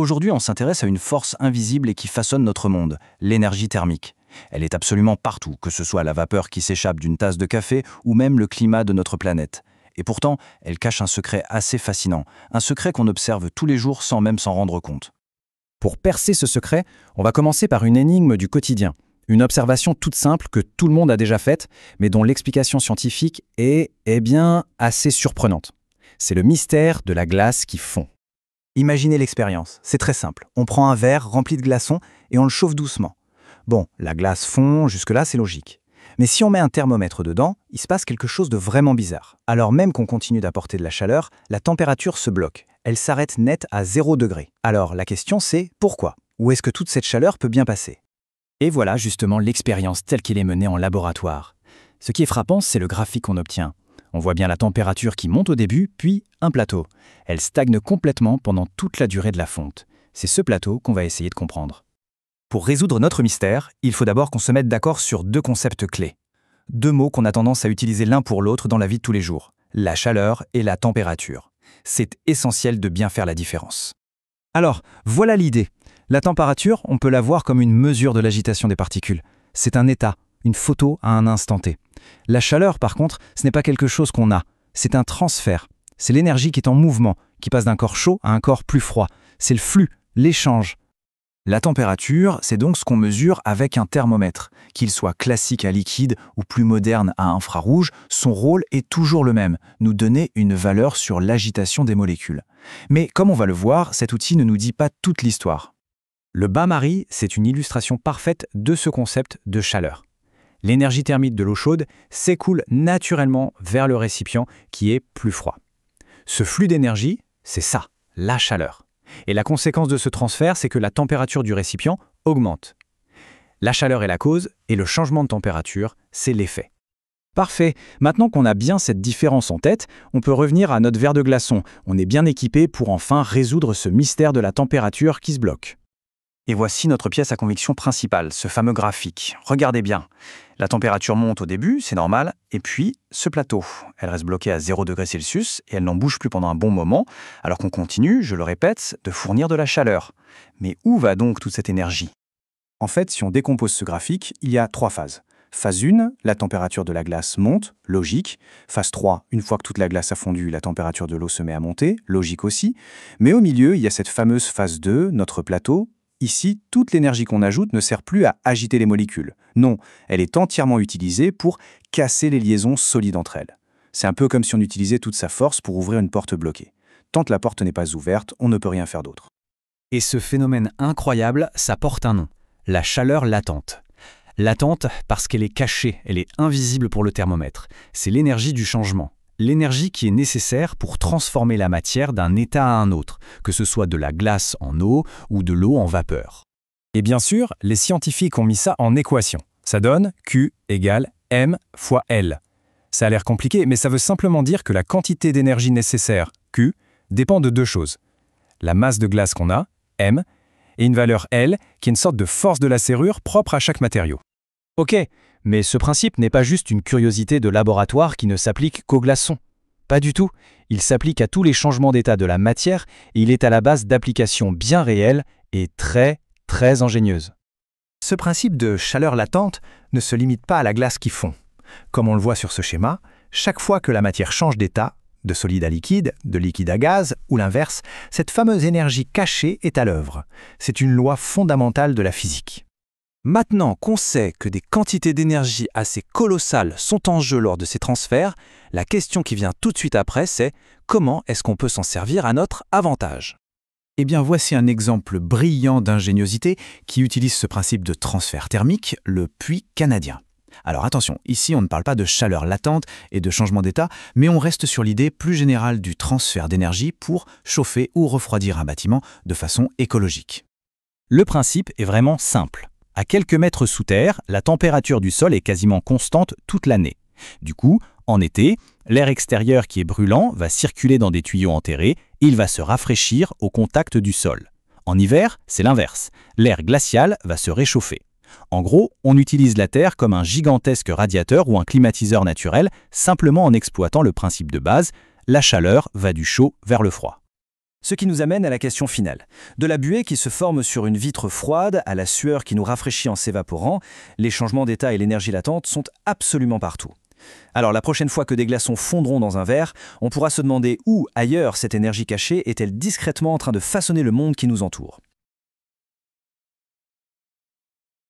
Aujourd'hui, on s'intéresse à une force invisible et qui façonne notre monde, l'énergie thermique. Elle est absolument partout, que ce soit la vapeur qui s'échappe d'une tasse de café ou même le climat de notre planète. Et pourtant, elle cache un secret assez fascinant, un secret qu'on observe tous les jours sans même s'en rendre compte. Pour percer ce secret, on va commencer par une énigme du quotidien. Une observation toute simple que tout le monde a déjà faite, mais dont l'explication scientifique est, assez surprenante. C'est le mystère de la glace qui fond. Imaginez l'expérience, c'est très simple. On prend un verre rempli de glaçons et on le chauffe doucement. Bon, la glace fond, jusque-là c'est logique. Mais si on met un thermomètre dedans, il se passe quelque chose de vraiment bizarre. Alors même qu'on continue d'apporter de la chaleur, la température se bloque. Elle s'arrête net à 0 degré. Alors la question c'est pourquoi? Où est-ce que toute cette chaleur peut bien passer? Et voilà justement l'expérience telle qu'elle est menée en laboratoire. Ce qui est frappant, c'est le graphique qu'on obtient. On voit bien la température qui monte au début, puis un plateau. Elle stagne complètement pendant toute la durée de la fonte. C'est ce plateau qu'on va essayer de comprendre. Pour résoudre notre mystère, il faut d'abord qu'on se mette d'accord sur deux concepts clés. Deux mots qu'on a tendance à utiliser l'un pour l'autre dans la vie de tous les jours, la chaleur et la température. C'est essentiel de bien faire la différence. Alors, voilà l'idée. La température, on peut la voir comme une mesure de l'agitation des particules. C'est un état, une photo à un instant T. La chaleur, par contre, ce n'est pas quelque chose qu'on a. C'est un transfert. C'est l'énergie qui est en mouvement, qui passe d'un corps chaud à un corps plus froid. C'est le flux, l'échange. La température, c'est donc ce qu'on mesure avec un thermomètre. Qu'il soit classique à liquide ou plus moderne à infrarouge, son rôle est toujours le même, nous donner une valeur sur l'agitation des molécules. Mais comme on va le voir, cet outil ne nous dit pas toute l'histoire. Le bain-marie, c'est une illustration parfaite de ce concept de chaleur. L'énergie thermique de l'eau chaude s'écoule naturellement vers le récipient qui est plus froid. Ce flux d'énergie, c'est ça, la chaleur. Et la conséquence de ce transfert, c'est que la température du récipient augmente. La chaleur est la cause et le changement de température, c'est l'effet. Parfait, maintenant qu'on a bien cette différence en tête, on peut revenir à notre verre de glaçon. On est bien équipé pour enfin résoudre ce mystère de la température qui se bloque. Et voici notre pièce à conviction principale, ce fameux graphique. Regardez bien. La température monte au début, c'est normal, et puis ce plateau. Elle reste bloquée à 0 degré Celsius et elle n'en bouge plus pendant un bon moment, alors qu'on continue, je le répète, de fournir de la chaleur. Mais où va donc toute cette énergie? En fait, si on décompose ce graphique, il y a 3 phases. Phase 1, la température de la glace monte, logique. Phase 3, une fois que toute la glace a fondu, la température de l'eau se met à monter, logique aussi. Mais au milieu, il y a cette fameuse phase 2, notre plateau. Ici, toute l'énergie qu'on ajoute ne sert plus à agiter les molécules. Non, elle est entièrement utilisée pour casser les liaisons solides entre elles. C'est un peu comme si on utilisait toute sa force pour ouvrir une porte bloquée. Tant que la porte n'est pas ouverte, on ne peut rien faire d'autre. Et ce phénomène incroyable, ça porte un nom, la chaleur latente. Latente parce qu'elle est cachée, elle est invisible pour le thermomètre. C'est l'énergie du changement. L'énergie qui est nécessaire pour transformer la matière d'un état à un autre, que ce soit de la glace en eau ou de l'eau en vapeur. Et bien sûr, les scientifiques ont mis ça en équation. Ça donne Q égale M fois L. Ça a l'air compliqué, mais ça veut simplement dire que la quantité d'énergie nécessaire, Q, dépend de deux choses. La masse de glace qu'on a, M, et une valeur L, qui est une sorte de force de la serrure propre à chaque matériau. Ok, mais ce principe n'est pas juste une curiosité de laboratoire qui ne s'applique qu'aux glaçons. Pas du tout. Il s'applique à tous les changements d'état de la matière et il est à la base d'applications bien réelles et très, très ingénieuses. Ce principe de chaleur latente ne se limite pas à la glace qui fond. Comme on le voit sur ce schéma, chaque fois que la matière change d'état, de solide à liquide, de liquide à gaz ou l'inverse, cette fameuse énergie cachée est à l'œuvre. C'est une loi fondamentale de la physique. Maintenant qu'on sait que des quantités d'énergie assez colossales sont en jeu lors de ces transferts, la question qui vient tout de suite après, c'est comment est-ce qu'on peut s'en servir à notre avantage? Eh bien, voici un exemple brillant d'ingéniosité qui utilise ce principe de transfert thermique, le puits canadien. Alors attention, ici on ne parle pas de chaleur latente et de changement d'état, mais on reste sur l'idée plus générale du transfert d'énergie pour chauffer ou refroidir un bâtiment de façon écologique. Le principe est vraiment simple. À quelques mètres sous terre, la température du sol est quasiment constante toute l'année. Du coup, en été, l'air extérieur qui est brûlant va circuler dans des tuyaux enterrés et il va se rafraîchir au contact du sol. En hiver, c'est l'inverse. L'air glacial va se réchauffer. En gros, on utilise la Terre comme un gigantesque radiateur ou un climatiseur naturel, simplement en exploitant le principe de base, la chaleur va du chaud vers le froid. Ce qui nous amène à la question finale. De la buée qui se forme sur une vitre froide à la sueur qui nous rafraîchit en s'évaporant, les changements d'état et l'énergie latente sont absolument partout. Alors la prochaine fois que des glaçons fondront dans un verre, on pourra se demander où, ailleurs, cette énergie cachée est-elle discrètement en train de façonner le monde qui nous entoure.